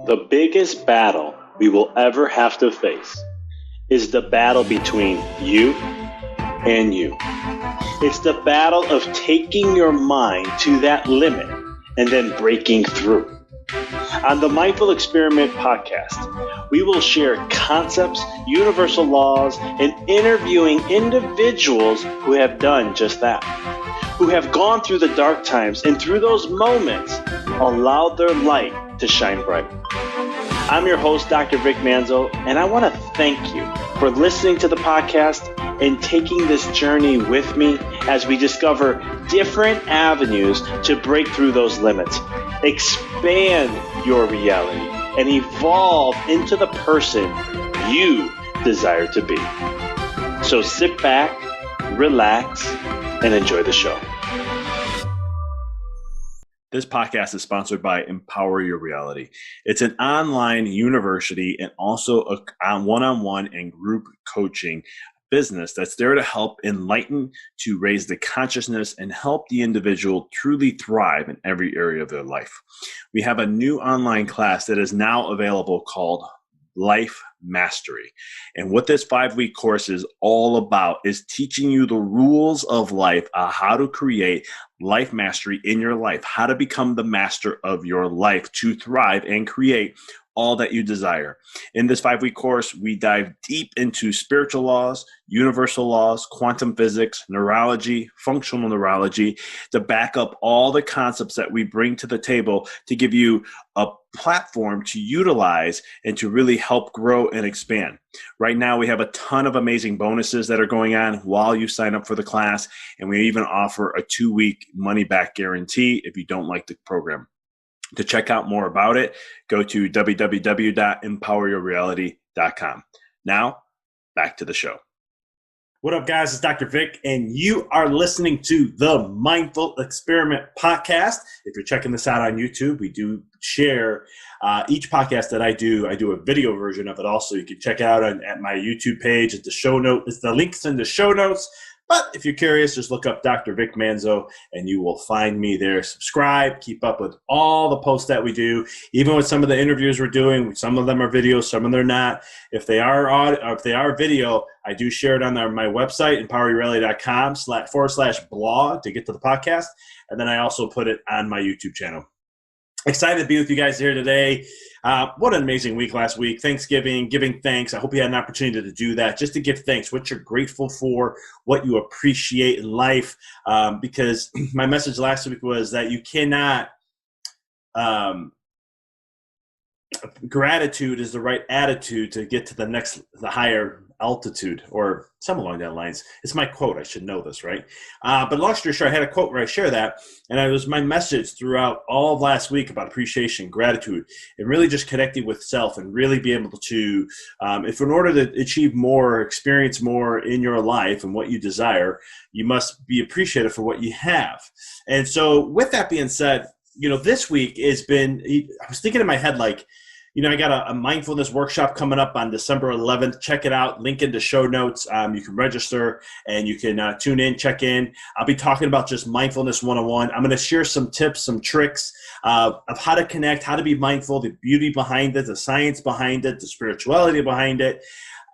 The biggest battle we will ever have to face is the battle between you and you. It's the battle of taking your mind to that limit and then breaking through. On the Mindful Experiment podcast, we will share concepts, universal laws, and interviewing individuals who have done just that, who have gone through the dark times and through those moments allowed their light to shine bright. I'm your host, Dr. Vic Manzo, and I want to thank you for listening to the podcast and taking this journey with me as we discover different avenues to break through those limits, expand your reality, and evolve into the person you desire to be. So sit back, relax, and enjoy the show. This podcast is sponsored by Empower Your Reality. It's an online university and also a one-on-one and group coaching business that's there to help enlighten, to raise the consciousness, and help the individual truly thrive in every area of their life. We have a new online class that is now available called Life Mastery. And what this 5-week course is all about is teaching you the rules of life, how to create life mastery in your life, how to become the master of your life to thrive and create all that you desire. In this 5-week course, we dive deep into spiritual laws, universal laws, quantum physics, neurology, functional neurology, to back up all the concepts that we bring to the table to give you a platform to utilize and to really help grow and expand. Right now, we have a ton of amazing bonuses that are going on while you sign up for the class, and we even offer a 2-week money-back guarantee if you don't like the program. To check out more about it, go to www.empoweryourreality.com. Now, back to the show. What up, guys? It's Dr. Vic, and you are listening to the Mindful Experiment podcast. If you're checking this out on YouTube, we do share each podcast that I do a video version of it also. You can check it out at my YouTube page. It's the show note. It's the links in the show notes. But if you're curious, just look up Dr. Vic Manzo and you will find me there. Subscribe, keep up with all the posts that we do, even with some of the interviews we're doing. Some of them are videos, some of them are not. If they are video, I do share it on my website, empoweryourreality.com/blog to get to the podcast. And then I also put it on my YouTube channel. Excited to be with you guys here today. What an amazing week last week. Thanksgiving, giving thanks. I hope you had an opportunity to do that, just to give thanks, what you're grateful for, what you appreciate in life. Because my message last week was that you cannot, gratitude is the right attitude to get to the higher altitude, or something along that lines. It's my quote. I should know this, right? But long story short, I had a quote where I share that, and it was my message throughout all of last week about appreciation, gratitude, and really just connecting with self and really be able to, if in order to achieve more, experience more in your life and what you desire, you must be appreciative for what you have. And so with that being said, this week has been, I was thinking in my head, like, I got a mindfulness workshop coming up on December 11th. Check it out. Link in the show notes. You can register and you can tune in, check in. I'll be talking about just mindfulness 101. I'm going to share some tips, some tricks of how to connect, how to be mindful, the beauty behind it, the science behind it, the spirituality behind it,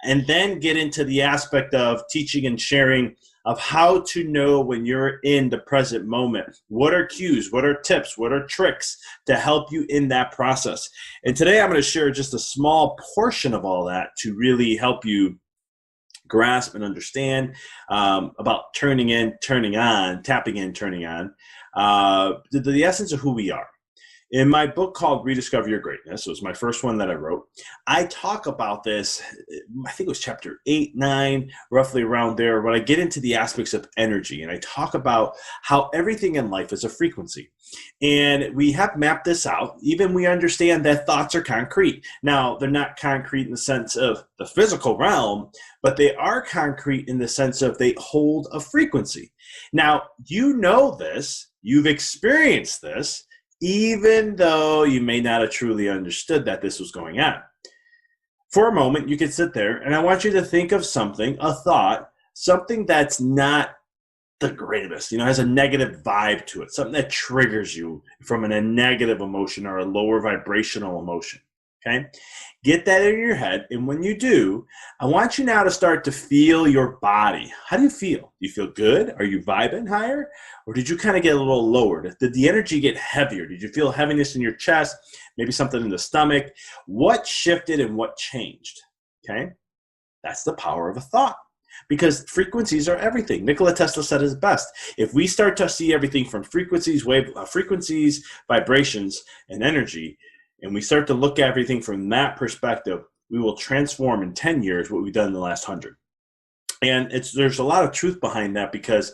and then get into the aspect of teaching and sharing of how to know when you're in the present moment. What are cues? What are tips? What are tricks to help you in that process? And today I'm going to share just a small portion of all that to really help you grasp and understand about turning in, turning on, tapping in, turning on, the essence of who we are. In my book called Rediscover Your Greatness, it was my first one that I wrote, I talk about this, I think it was chapter 8, 9, roughly around there, when I get into the aspects of energy. And I talk about how everything in life is a frequency. And we have mapped this out. Even we understand that thoughts are concrete. Now, they're not concrete in the sense of the physical realm, but they are concrete in the sense of they hold a frequency. Now, you know this, you've experienced this, even though you may not have truly understood that this was going on. For a moment, you can sit there, and I want you to think of something, a thought, something that's not the greatest, has a negative vibe to it, something that triggers you from a negative emotion or a lower vibrational emotion. Okay. Get that in your head. And when you do, I want you now to start to feel your body. How do you feel? Do you feel good? Are you vibing higher? Or did you kind of get a little lowered? Did the energy get heavier? Did you feel heaviness in your chest? Maybe something in the stomach? What shifted and what changed? Okay. That's the power of a thought. Because frequencies are everything. Nikola Tesla said it best. If we start to see everything from frequencies, vibrations, and energy, and we start to look at everything from that perspective, we will transform in 10 years what we've done in the last 100. And there's a lot of truth behind that, because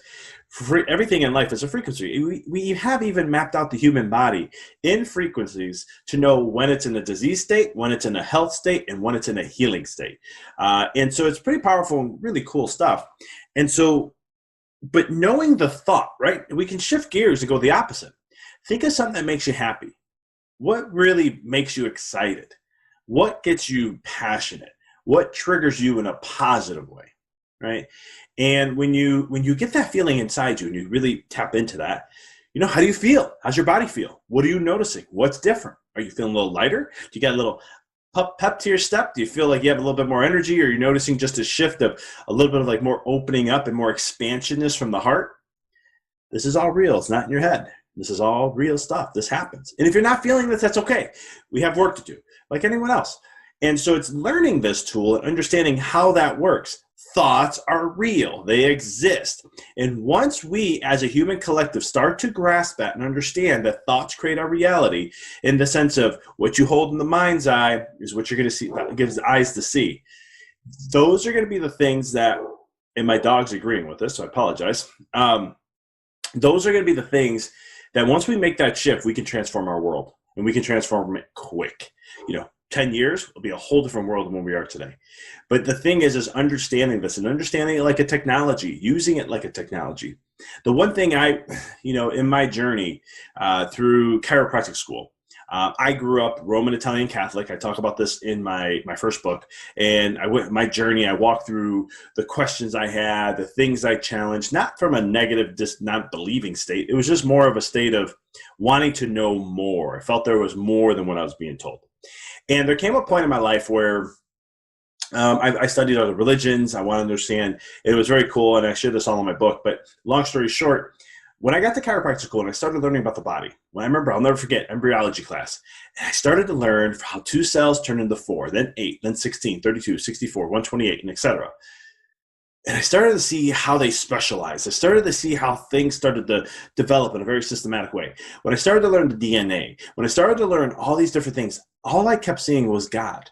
everything in life is a frequency. We have even mapped out the human body in frequencies to know when it's in a disease state, when it's in a health state, and when it's in a healing state. And so it's pretty powerful and really cool stuff. And so, but knowing the thought, right? We can shift gears and go the opposite. Think of something that makes you happy. What really makes you excited? What gets you passionate? What triggers you in a positive way, right? And when you get that feeling inside you and you really tap into that, how do you feel? How's your body feel? What are you noticing? What's different? Are you feeling a little lighter? Do you got a little pep to your step? Do you feel like you have a little bit more energy? Or are you noticing just a shift of a little bit of like more opening up and more expansionness from the heart? This is all real. It's not in your head. This is all real stuff. This happens. And if you're not feeling this, that's okay. We have work to do, like anyone else. And so it's learning this tool and understanding how that works. Thoughts are real. They exist. And once we, as a human collective, start to grasp that and understand that thoughts create our reality, in the sense of what you hold in the mind's eye is what you're going to see, gives eyes to see. Those are going to be the things that, and my dog's agreeing with this, so I apologize. Those are going to be the things that once we make that shift, we can transform our world, and we can transform it quick. 10 years will be a whole different world than where we are today. But the thing is understanding this and understanding it like a technology, using it like a technology. The one thing in my journey through chiropractic school, I grew up Roman Italian Catholic. I talk about this in my first book. And I walked through the questions I had, the things I challenged, not from a negative, just not believing state. It was just more of a state of wanting to know more. I felt there was more than what I was being told. And there came a point in my life where I studied other religions. I wanted to understand. It was very cool, and I share this all in my book. But long story short, when I got to chiropractic school and I started learning about the body, I'll never forget embryology class. And I started to learn how 2 cells turn into 4, then 8, then 16, 32, 64, 128, and etc. And I started to see how they specialize. I started to see how things started to develop in a very systematic way. When I started to learn the DNA, when I started to learn all these different things, all I kept seeing was God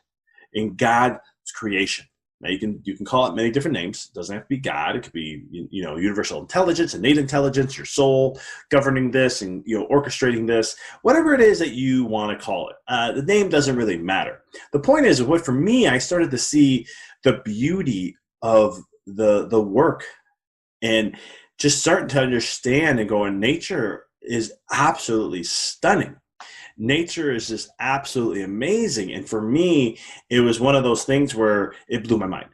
and God's creation. Now you can call it many different names. It doesn't have to be God. It could be universal intelligence, innate intelligence, your soul governing this and orchestrating this, whatever it is that you want to call it. The name doesn't really matter. The point is, what for me, I started to see the beauty of the work, and just starting to understand and going, nature is absolutely stunning. Nature is just absolutely amazing. And for me, it was one of those things where it blew my mind.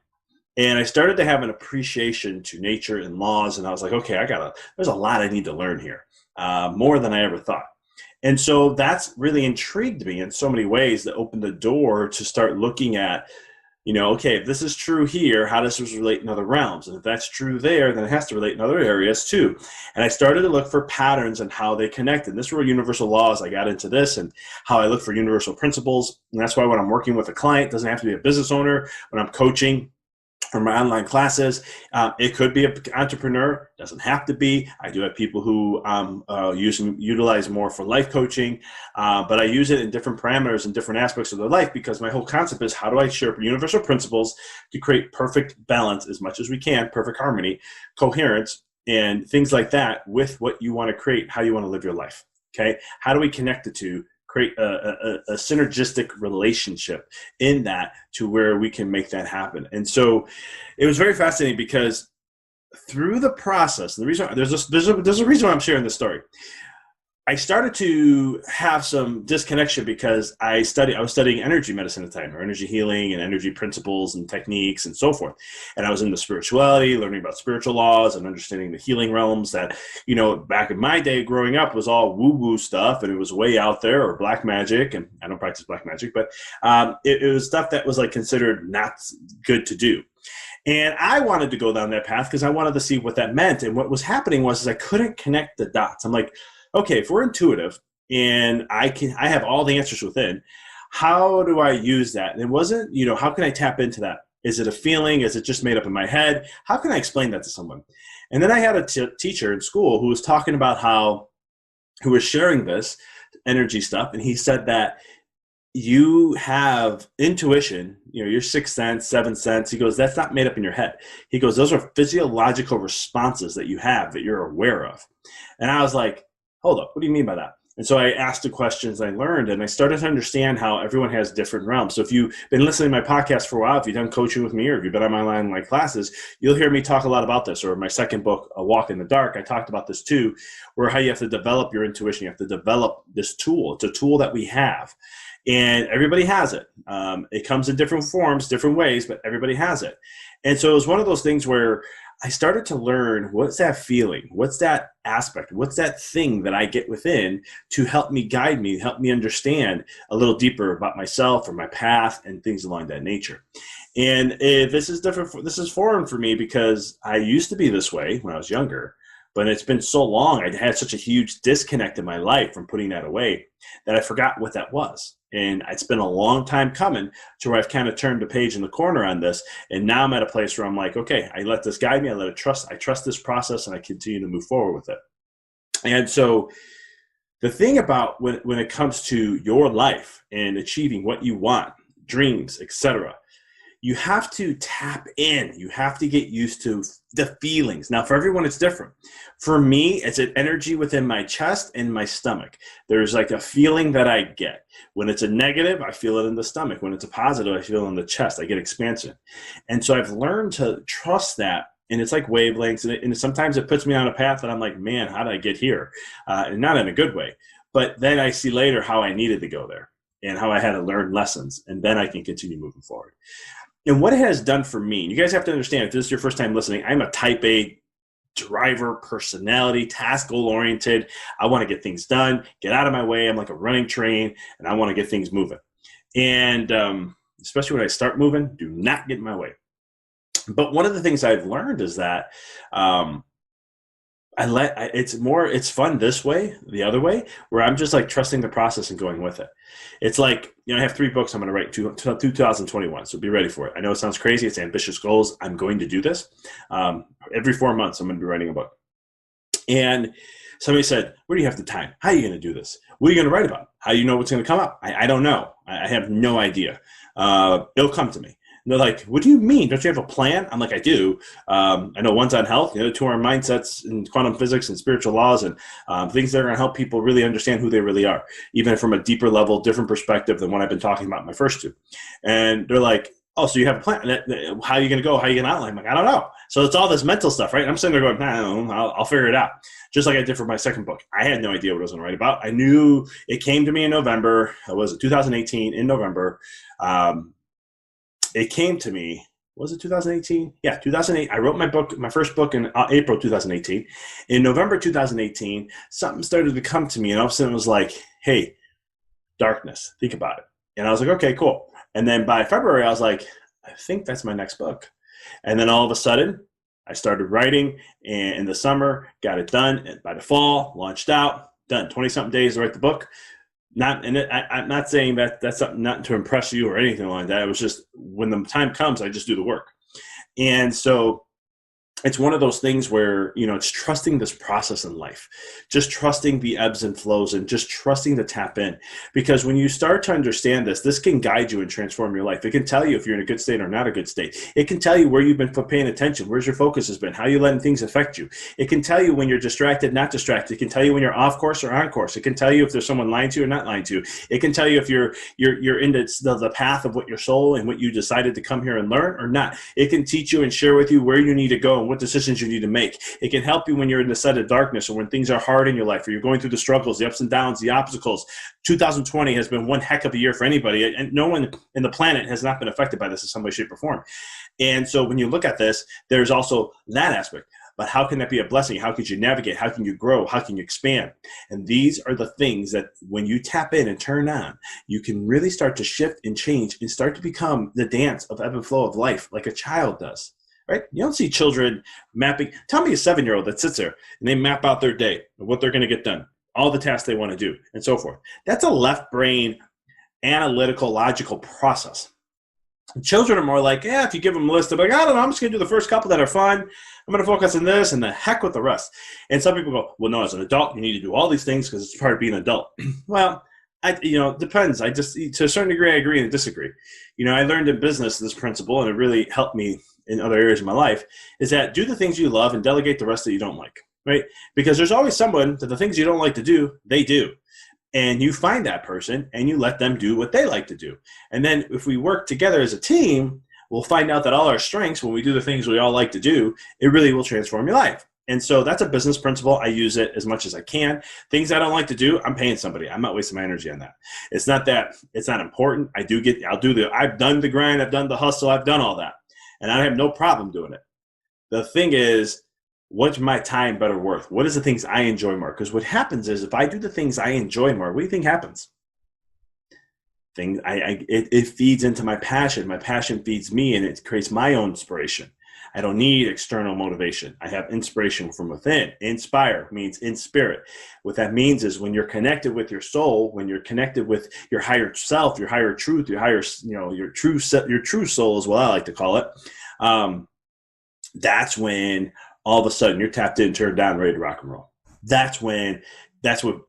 And I started to have an appreciation to nature and laws. And I was like, okay, there's a lot I need to learn here, more than I ever thought. And so that's really intrigued me in so many ways, that opened the door to start looking at, okay, if this is true here, how does this relate in other realms? And if that's true there, then it has to relate in other areas too. And I started to look for patterns and how they connect. And this were universal laws. I got into this and how I look for universal principles. And that's why when I'm working with a client, it doesn't have to be a business owner. When I'm coaching for my online classes, it could be an entrepreneur. Doesn't have to be. I do have people who utilize more for life coaching, but I use it in different parameters and different aspects of their life, because my whole concept is, how do I share universal principles to create perfect balance as much as we can, perfect harmony, coherence, and things like that with what you want to create, how you want to live your life. Okay, how do we connect the two? Create a synergistic relationship in that, to where we can make that happen. And so it was very fascinating, because through the process, the reason there's a reason why I'm sharing this story. I started to have some disconnection because I was studying energy medicine at the time, or energy healing and energy principles and techniques and so forth. And I was into spirituality, learning about spiritual laws and understanding the healing realms that, back in my day growing up was all woo-woo stuff, and it was way out there, or black magic. And I don't practice black magic, but it was stuff that was like considered not good to do. And I wanted to go down that path because I wanted to see what that meant. And what was happening was I couldn't connect the dots. I'm like, okay, if we're intuitive and I have all the answers within, how do I use that? And it wasn't, how can I tap into that? Is it a feeling? Is it just made up in my head? How can I explain that to someone? And then I had a teacher in school who was talking about who was sharing this energy stuff. And he said that you have intuition, your sixth sense, seventh sense. He goes, that's not made up in your head. He goes, those are physiological responses that you have that you're aware of. And I was like, hold up, what do you mean by that? And so I asked the questions I learned, and I started to understand how everyone has different realms. So if you've been listening to my podcast for a while, if you've done coaching with me, or if you've been on my online classes, you'll hear me talk a lot about this. Or my second book, A Walk in the Dark, I talked about this too, where how you have to develop your intuition. You have to develop this tool. It's a tool that we have, and everybody has it. It comes in different forms, different ways, but everybody has it. And so it was one of those things where I started to learn, what's that feeling? What's that aspect? What's that thing that I get within to help me guide me, help me understand a little deeper about myself or my path and things along that nature. And this is different. This is foreign for me because I used to be this way when I was younger, but it's been so long. I had such a huge disconnect in my life from putting that away that I forgot what that was. And it's been a long time coming to where I've kind of turned the page in the corner on this. And now I'm at a place where I'm like, okay, I let this guide me. I trust this process, and I continue to move forward with it. And so the thing about when it comes to your life and achieving what you want, dreams, etc., you have to tap in. You have to get used to the feelings. Now, for everyone, it's different. For me, it's an energy within my chest and my stomach. There's like a feeling that I get. When it's a negative, I feel it in the stomach. When it's a positive, I feel it in the chest. I get expansion. And so I've learned to trust that. And it's like wavelengths. And sometimes it puts me on a path that I'm like, man, how did I get here? And not in a good way. But then I see later how I needed to go there and how I had to learn lessons. And then I can continue moving forward. And what it has done for me, and you guys have to understand, if this is your first time listening, I'm a type A driver personality, task goal oriented. I want to get things done, get out of my way. I'm like a running train, and I want to get things moving. And especially when I start moving, do not get in my way. But one of the things I've learned is that it's fun this way, the other way, where I'm just like trusting the process and going with it. It's like, I have 3 books I'm going to write 2021. So be ready for it. I know it sounds crazy. It's ambitious goals. I'm going to do this. Every 4 months, I'm going to be writing a book. And somebody said, where do you have the time? How are you going to do this? What are you going to write about? How do you know what's going to come up? I don't know. I have no idea. It'll come to me. And they're like, what do you mean? Don't you have a plan? I'm like, I do. I know one's on health. The other 2 are mindsets and quantum physics and spiritual laws and things that are going to help people really understand who they really are, even from a deeper level, different perspective than what I've been talking about in my first 2. And they're like, oh, so you have a plan. How are you going to go? How are you going to outline? I'm like, I don't know. So it's all this mental stuff, right? And I'm sitting there going, I'll figure it out. Just like I did for my second book. I had no idea what I was going to write about. I knew it came to me in November. It was 2018 in November. It came to me, was it 2018? Yeah, 2008. I wrote my first book in April 2018. In November 2018, something started to come to me, and all of a sudden it was like, hey, darkness, think about it. And I was like, okay, cool. And then by February, I was like, I think that's my next book. And then all of a sudden, I started writing, and in the summer, got it done. And by the fall, launched out, done. 20-something days to write the book. I'm not saying that that's something not to impress you or anything like that. It was just when the time comes, I just do the work. And so it's one of those things where, it's trusting this process in life, just trusting the ebbs and flows and just trusting to tap in. Because when you start to understand this can guide you and transform your life. It can tell you if you're in a good state or not a good state. It can tell you where you've been paying attention, where's your focus has been, how you letting things affect you. It can tell you when you're distracted, not distracted. It can tell you when you're off course or on course. It can tell you if there's someone lying to you or not lying to you. It can tell you if you're in the path of what your soul and what you decided to come here and learn or not. It can teach you and share with you where you need to go and what decisions you need to make. It can help you when you're in the set of darkness or when things are hard in your life or you're going through the struggles, the ups and downs, the obstacles. 2020 has been one heck of a year for anybody, and no one in the planet has not been affected by this in some way, shape, or form. And so when you look at this, there's also that aspect. But how can that be a blessing? How could you navigate? How can you grow? How can you expand? And these are the things that when you tap in and turn on, you can really start to shift and change and start to become the dance of ebb and flow of life like a child does, right? You don't see children mapping. Tell me a 7-year-old that sits there and they map out their day and what they're going to get done, all the tasks they want to do, and so forth. That's a left brain, analytical, logical process. Children are more like, yeah, if you give them a list, they're like, I don't know, I'm just going to do the first couple that are fun. I'm going to focus on this and the heck with the rest. And some people go, well, no, as an adult, you need to do all these things because it's part of being an adult. Well, it depends. To a certain degree, I agree and disagree. I learned in business this principle, and it really helped me in other areas of my life, is that do the things you love and delegate the rest that you don't like, right? Because there's always someone that the things you don't like to do, they do. And you find that person and you let them do what they like to do. And then if we work together as a team, we'll find out that all our strengths, when we do the things we all like to do, it really will transform your life. And so that's a business principle. I use it as much as I can. Things I don't like to do, I'm paying somebody. I'm not wasting my energy on that. It's not that it's not important. I've done the grind. I've done the hustle. I've done all that. And I have no problem doing it. The thing is, what's my time better worth? What is the things I enjoy more? Because what happens is if I do the things I enjoy more, what do you think happens? It feeds into my passion. My passion feeds me, and it creates my own inspiration. I don't need external motivation. I have inspiration from within. Inspire means in spirit. What that means is when you're connected with your soul, when you're connected with your higher self, your higher truth, your higher, your true soul is what I like to call it. That's when all of a sudden you're tapped in, turned down, ready to rock and roll. That's what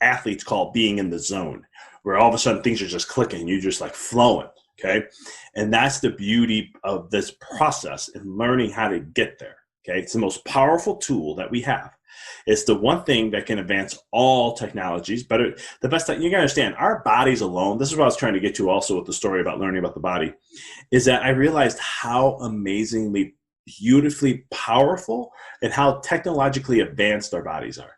athletes call being in the zone, where all of a sudden things are just clicking. You're just like flowing. Okay. And that's the beauty of this process and learning how to get there. Okay. It's the most powerful tool that we have. It's the one thing that can advance all technologies. But the best thing you can understand, our bodies alone, this is what I was trying to get to also with the story about learning about the body, is that I realized how amazingly beautifully powerful and how technologically advanced our bodies are.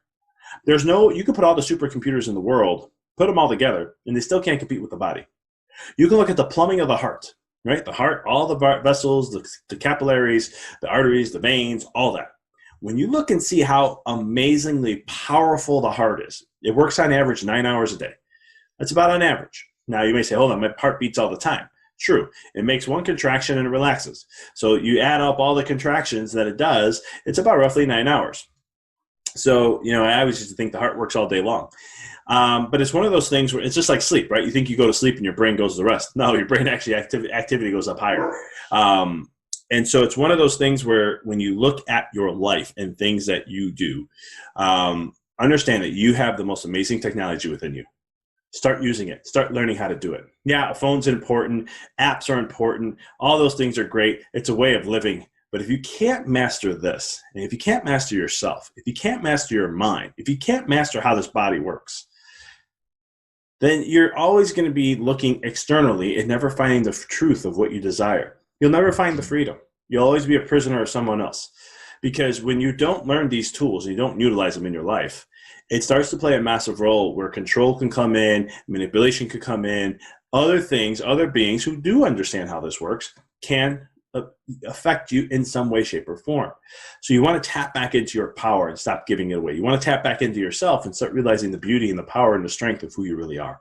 You can put all the supercomputers in the world, put them all together, and they still can't compete with the body. You can look at the plumbing of the heart, right? The heart, all the vessels, the capillaries, the arteries, the veins, all that. When you look and see how amazingly powerful the heart is, it works on average 9 hours a day. That's about on average. Now you may say, hold on, my heart beats all the time. True. It makes one contraction and it relaxes. So you add up all the contractions that it does, it's about roughly 9 hours. So, I always used to think the heart works all day long. But it's one of those things where it's just like sleep, right? You think you go to sleep and your brain goes to rest. No, your brain actually activity goes up higher. And so it's one of those things where when you look at your life and things that you do, understand that you have the most amazing technology within you. Start using it. Start learning how to do it. Yeah, a phone's important. Apps are important. All those things are great. It's a way of living. But if you can't master this, and if you can't master yourself, if you can't master your mind, if you can't master how this body works, then you're always going to be looking externally and never finding the truth of what you desire. You'll never find the freedom. You'll always be a prisoner of someone else. Because when you don't learn these tools and you don't utilize them in your life, it starts to play a massive role where control can come in, manipulation could come in, other things, other beings who do understand how this works can affect you in some way, shape, or form. So you want to tap back into your power and stop giving it away. You want to tap back into yourself and start realizing the beauty and the power and the strength of who you really are.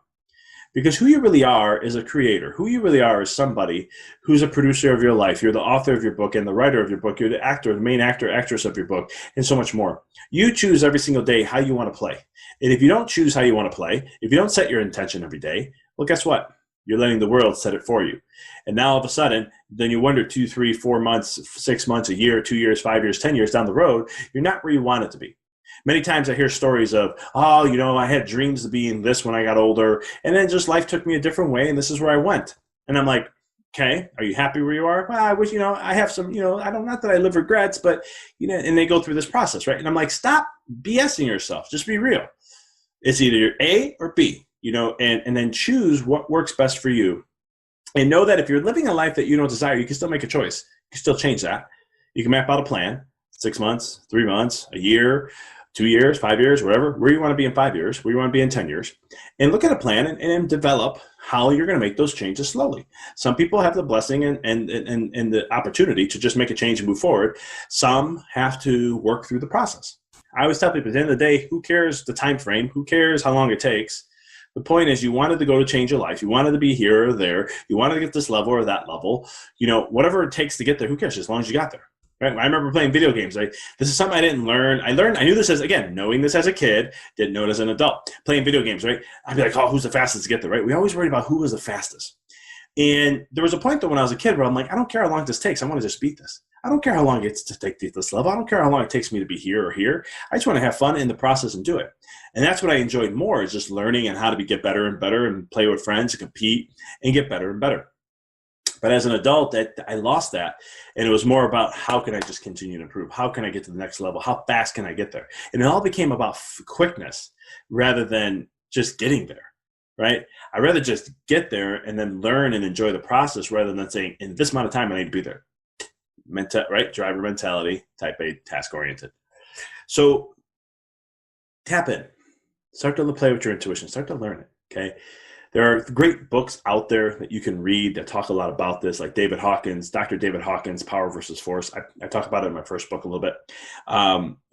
Because who you really are is a creator. Who you really are is somebody who's a producer of your life. You're the author of your book and the writer of your book. You're the actor, the main actor, actress of your book, and so much more. You choose every single day how you want to play. And if you don't choose how you want to play, if you don't set your intention every day, well, guess what? You're letting the world set it for you. And now all of a sudden, then you wonder 2, 3, 4 months, 6 months, a year, 2 years, 5 years, 10 years down the road, you're not where you want it to be. Many times I hear stories of, I had dreams of being this when I got older, and then just life took me a different way, and this is where I went. And I'm like, okay, are you happy where you are? Well, I wish, I have some, not that I live regrets, but, and they go through this process, right? And I'm like, stop BSing yourself. Just be real. It's either A or B, and then choose what works best for you. And know that if you're living a life that you don't desire, you can still make a choice. You can still change that. You can map out a plan. 6 months, 3 months, a year, 2 years, 5 years, whatever, where you want to be in 5 years, where you want to be in 10 years, and look at a plan and develop how you're going to make those changes slowly. Some people have the blessing and the opportunity to just make a change and move forward. Some have to work through the process. I always tell people at the end of the day, who cares the time frame? Who cares how long it takes? The point is, you wanted to go to change your life. You wanted to be here or there. You wanted to get this level or that level. Whatever it takes to get there, who cares? As long as you got there. Right? I remember playing video games. This is something I didn't learn. I knew this knowing this as a kid, didn't know it as an adult. Playing video games, right? I'd be like, oh, who's the fastest to get there, right? We always worried about who was the fastest. And there was a point though when I was a kid where I'm like, I don't care how long this takes. I want to just beat this. I don't care how long it's to take this level. I don't care how long it takes me to be here or here. I just want to have fun in the process and do it. And that's what I enjoyed more, is just learning and how to get better and better and play with friends and compete and get better and better. But as an adult, I lost that. And it was more about, how can I just continue to improve? How can I get to the next level? How fast can I get there? And it all became about quickness rather than just getting there, right? I'd rather just get there and then learn and enjoy the process rather than saying, in this amount of time, I need to be there. Right? Driver mentality, type A, task oriented. So tap in. Start to play with your intuition. Start to learn it, okay? There are great books out there that you can read that talk a lot about this, like Dr. David Hawkins, Power versus Force. I talk about it in my first book a little bit.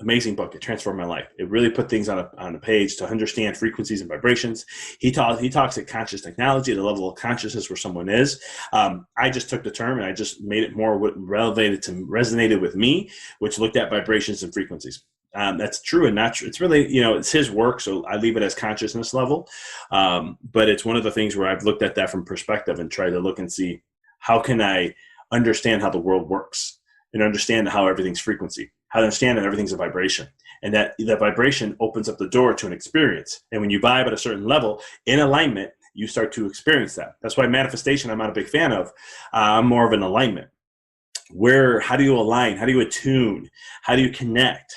Amazing book. It transformed my life. It really put things on a page to understand frequencies and vibrations. He talks at conscious technology, the level of consciousness where someone is. I just took the term and I just made it more what resonated with me, which looked at vibrations and frequencies. That's true and not true. It's really, it's his work, so I leave it as consciousness level. But it's one of the things where I've looked at that from perspective and tried to look and see, how can I understand how the world works and understand how everything's frequency, how to understand that everything's a vibration, and that vibration opens up the door to an experience. And when you vibe at a certain level in alignment, you start to experience that. That's why manifestation, I'm not a big fan of. I'm more of an alignment. How do you align? How do you attune? How do you connect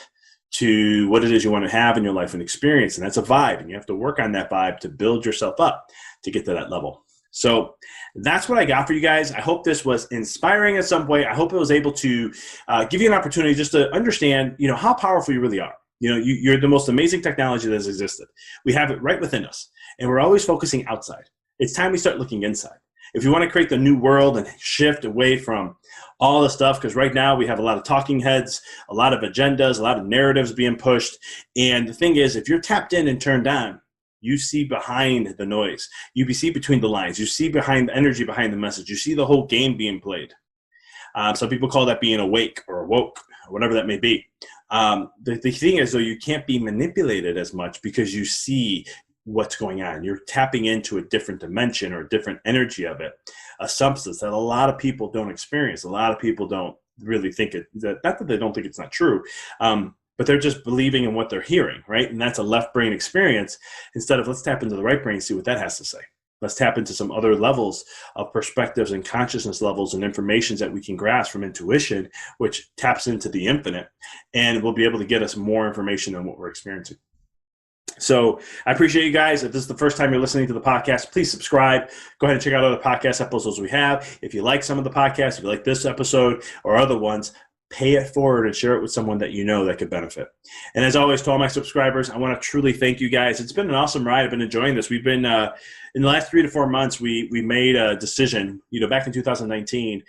to what it is you want to have in your life and experience? And that's a vibe, and you have to work on that vibe to build yourself up to get to that level. So that's what I got for you guys. I hope this was inspiring in some way. I hope it was able to give you an opportunity just to understand, how powerful you really are. You're the most amazing technology that has existed. We have it right within us, and we're always focusing outside. It's time we start looking inside. If you want to create the new world and shift away from all the stuff, because right now we have a lot of talking heads, a lot of agendas, a lot of narratives being pushed. And the thing is, if you're tapped in and turned on, you see behind the noise. You see between the lines. You see behind the energy behind the message. You see the whole game being played. Some people call that being awake or awoke, or whatever that may be. The thing is, though, you can't be manipulated as much because you see what's going on. You're tapping into a different dimension or a different energy of it, a substance that a lot of people don't experience. A lot of people don't really think it, not that they don't think it's not true, but they're just believing in what they're hearing, right? And that's a left brain experience instead of, let's tap into the right brain and see what that has to say. Let's tap into some other levels of perspectives and consciousness levels and informations that we can grasp from intuition, which taps into the infinite, and will be able to get us more information than what we're experiencing. So I appreciate you guys. If this is the first time you're listening to the podcast, please subscribe. Go ahead and check out other podcast episodes we have. If you like some of the podcasts, if you like this episode or other ones, pay it forward and share it with someone that you know that could benefit. And as always, to all my subscribers, I want to truly thank you guys. It's been an awesome ride. I've been enjoying this. We've been, in the last 3 to 4 months, we made a decision, back in 2019,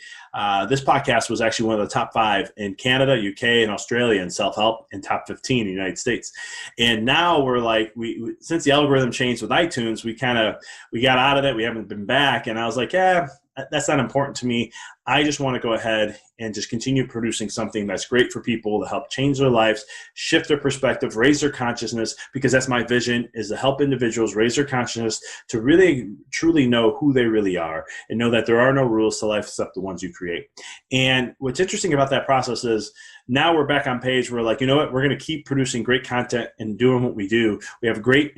this podcast was actually one of the top 5 in Canada, UK, and Australia in self-help, and top 15 in the United States. And now we're like, since the algorithm changed with iTunes, we got out of it. We haven't been back. And I was like, that's not important to me. I just want to go ahead and just continue producing something that's great for people to help change their lives, shift their perspective, raise their consciousness, because that's my vision, is to help individuals raise their consciousness to really, truly know who they really are and know that there are no rules to life except the ones you create. And what's interesting about that process is now we're back on page. We're like, you know what? We're going to keep producing great content and doing what we do. We have great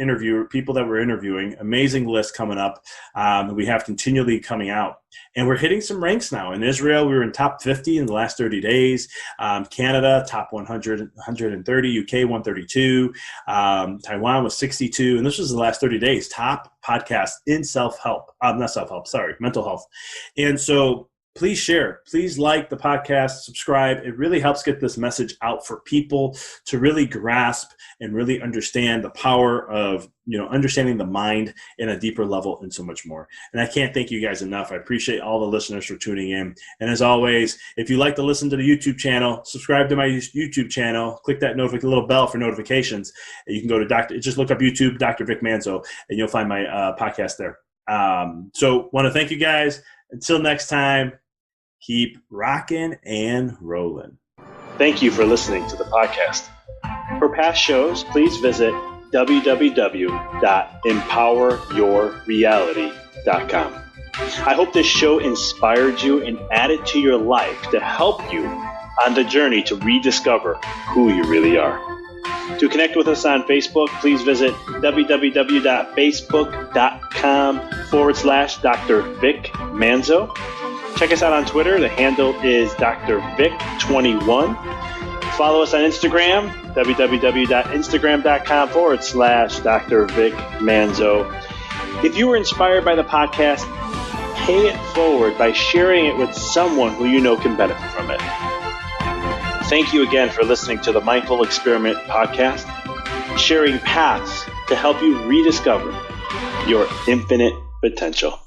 people that we're interviewing, amazing list coming up. We have continually coming out. And we're hitting some ranks now. In Israel, we were in top 50 in the last 30 days. Canada, top 100, 130. UK, 132. Taiwan was 62. And this was the last 30 days. Top podcast in mental health. And so please share. Please like the podcast, subscribe. It really helps get this message out for people to really grasp and really understand the power of, understanding the mind in a deeper level and so much more. And I can't thank you guys enough. I appreciate all the listeners for tuning in. And as always, if you like to listen to the YouTube channel, subscribe to my YouTube channel, click that little bell for notifications. And you can go to just look up YouTube, Dr. Vic Manzo, and you'll find my podcast there. So want to thank you guys. Until next time, keep rocking and rolling. Thank you for listening to the podcast. For past shows, please visit www.empoweryourreality.com. I hope this show inspired you and added to your life to help you on the journey to rediscover who you really are. To connect with us on Facebook, please visit www.facebook.com/Dr. Vic Manzo. Check us out on Twitter. The handle is Dr. Vic21. Follow us on Instagram, www.instagram.com/Dr. Vic Manzo. If you were inspired by the podcast, pay it forward by sharing it with someone who you know can benefit from it. Thank you again for listening to the Mindful Experiment podcast, sharing paths to help you rediscover your infinite potential.